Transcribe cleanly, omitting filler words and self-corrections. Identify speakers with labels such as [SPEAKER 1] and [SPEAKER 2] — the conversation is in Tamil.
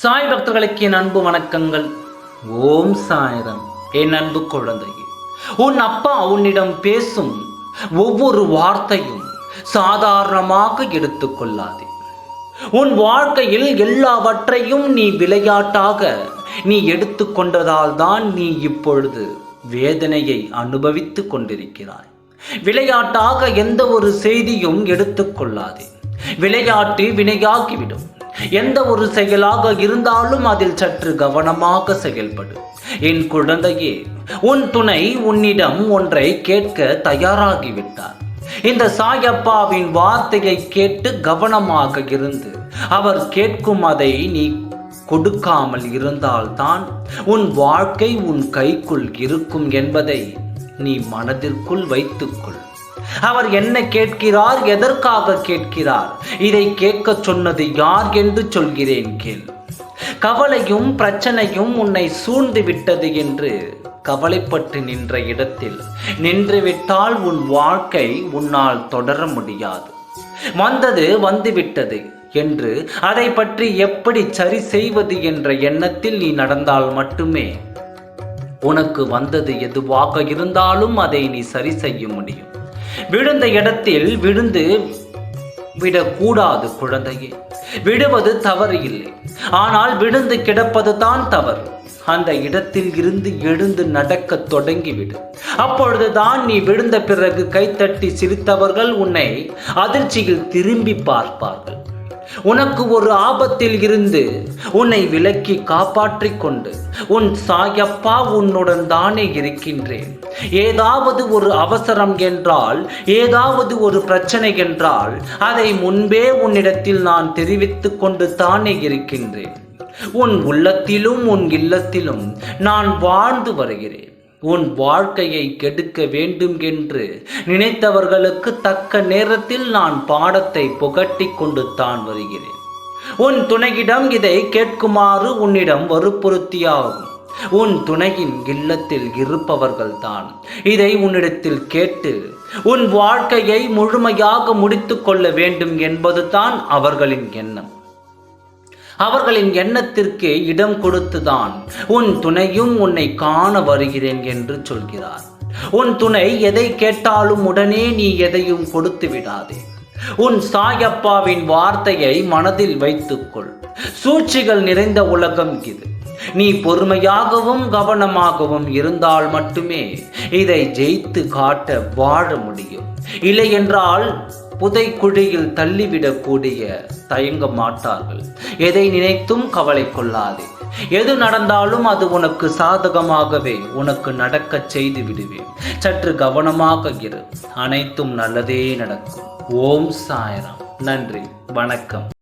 [SPEAKER 1] சாய் பக்தர்களுக்கு என் அன்பு வணக்கங்கள். ஓம் சாய்ராம். என் அன்பு குழந்தையே, உன் அப்பா உன்னிடம் பேசும் ஒவ்வொரு வார்த்தையும் சாதாரணமாக எடுத்துக்கொள்ளாதே. உன் வாழ்க்கையில் எல்லாவற்றையும் நீ விளையாட்டாக எடுத்துக்கொண்டதால் தான் நீ இப்பொழுது வேதனையை அனுபவித்து கொண்டிருக்கிறாய். விளையாட்டாக எந்த ஒரு செய்தியும் எடுத்துக்கொள்ளாதே. விளையாட்டு வினையாகிவிடும். எந்த ஒரு செயலாக இருந்தாலும் அதில் சற்று கவனமாக செயல்படு. என் குழந்தையே, உன் துணை உன்னிடம் ஒன்றை கேட்க தயாராகிவிட்டார். இந்த சாயப்பாவின் வார்த்தையை கேட்டு கவனமாக இருந்து அவர் கேட்கும் அதை நீ கொடுக்காமல் இருந்தால்தான் உன் வாழ்க்கை உன் கைக்குள் இருக்கும் என்பதை நீ மனதிற்குள் வைத்துக்கொள். அவர் என்ன கேட்கிறார், எதற்காக கேட்கிறார், இதை கேட்க சொன்னது யார் என்று சொல்கிறேன் கேள். கவலையும் பிரச்சனையும் உன்னை சூழ்ந்து விட்டது என்று கவலைப்பட்டு நின்ற இடத்தில் நின்றுவிட்டால் உன் வாழ்க்கை உன்னால் தொடர முடியாது. வந்தது வந்துவிட்டது என்று அதை பற்றி எப்படி சரி செய்வது என்ற எண்ணத்தில் நீ நடந்தால் மட்டுமே உனக்கு வந்தது எதுவாக இருந்தாலும் அதை நீ சரி செய்ய முடியும். விழுந்த இடத்தில் விழுந்து விடக்கூடாது குழந்தையே. விடுவது தவறு இல்லை, ஆனால் விழுந்து கிடப்பது தான் தவறு. அந்த இடத்தில் இருந்து எழுந்து நடக்க தொடங்கிவிடு. அப்பொழுதுதான் நீ விழுந்த பிறகு கைத்தட்டி சிரித்தவர்கள் உன்னை அதிர்ச்சியில் திரும்பி பார்ப்பார்கள். உனக்கு ஒரு ஆபத்தில் இருந்து உன்னை விலக்கி காப்பாற்றிக் கொண்டு உன் சாயப்பா உன்னுடன் தானே இருக்கின்றேன். ஏதாவது ஒரு அவசரம் என்றால், ஏதாவது ஒரு பிரச்சனை என்றால் அதை முன்பே உன்னிடத்தில் நான் தெரிவித்துக் கொண்டு தானே இருக்கின்றேன். உன் உள்ளத்திலும் உன் இல்லத்திலும் நான் வாழ்ந்து வருகிறேன். உன் வாழ்க்கையை கெடுக்க வேண்டும் என்று நினைத்தவர்களுக்கு தக்க நேரத்தில் நான் பாடத்தை புகட்டி கொண்டு தான் வருகிறேன். உன் துணையிடம் இதை கேட்குமாறு உன்னிடம் வற்புறுத்தியாகும். உன் துணையின் இல்லத்தில் இருப்பவர்கள் தான் இதை உன்னிடத்தில் கேட்டு உன் வாழ்க்கையை முழுமையாக முடித்து கொள்ள வேண்டும் என்பதுதான் அவர்களின் எண்ணம். அவர்களின் எண்ணத்திற்கு இடம் கொடுத்துதான் உன் துணையும் உன்னை காண வருகிறேன் என்று சொல்கிறார். உன் துணை எதை கேட்டாலும் உடனே நீ எதையும் கொடுத்து விடாதே. உன் சாயப்பாவின் வார்த்தையை மனதில் வைத்துக்கொள். சூழ்ச்சிகள் நிறைந்த உலகம் இது. நீ பொறுமையாகவும் கவனமாகவும் இருந்தால் மட்டுமே இதை ஜெயித்து காட்ட வாழ முடியும். இல்லை என்றால் புதைக்குழியில் தள்ளிவிடக்கூடிய தயங்க மாட்டார்கள். எதை நினைத்தும் கவலை கொள்ளாதே. எது நடந்தாலும் அது உனக்கு சாதகமாகவே உனக்கு நடக்க செய்து விடுவேன். சற்று கவனமாக இரு. அனைத்தும் நல்லதே நடக்கும். ஓம் சாய்ராம். நன்றி, வணக்கம்.